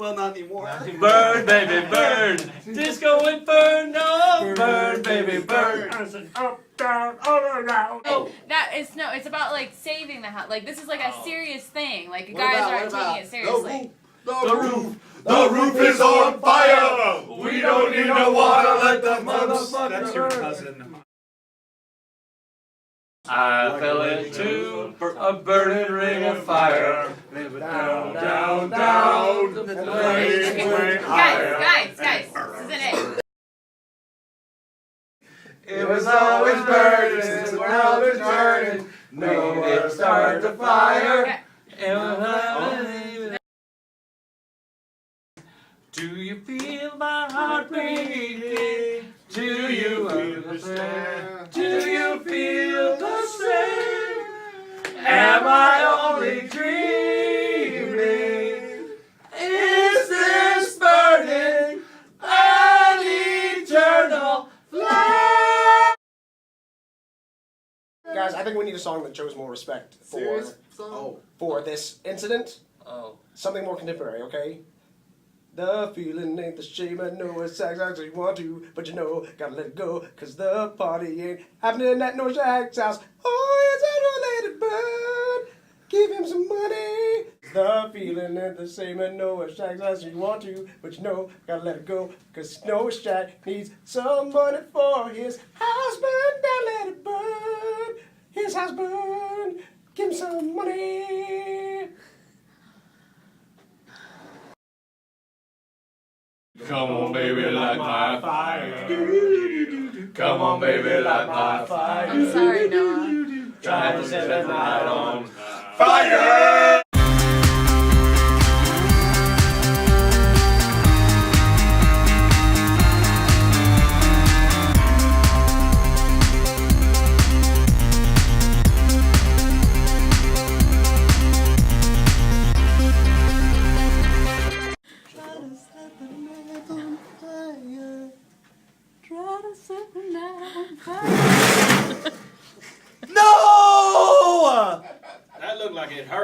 Well, not anymore. Burn, baby, burn. Disco Inferno. Burn, baby, burn. Up, down, all around. Oh, it's about like saving the house. Like this is like a serious thing. Like What guys about- aren't what about taking it seriously. The roof is on fire. We don't need no water. Let the motherfucker That's your burn. cousin. I fell into a burning ring of fire. Down, down, down. The flame went higher. Guys, this isn't it. It was always burning, and now it's burning. No, it started the fire. Do you feel my heart beating? Do you understand? Do you feel the same? Am I only dreaming? Is this burning an eternal flame? Guys, I think we need a song that shows more respect for this incident. Oh. Something more contemporary, okay? The feeling ain't the shame, I know it's exactly you want to, but you know, gotta let it go, cause the party ain't happening at no Shak's house. Oh, it's time to let it burn, give him some money. The feeling ain't the same, I know it's Shak's house you want to, but you know, gotta let it go, cause you know Shak needs some money for his house burn, gotta let it burn, his house burn, give him some money. Come on, baby, light my fire. Come on, baby, light my fire. I'm sorry, Noah. Trying to set the night on fire. No! That looked like it hurt.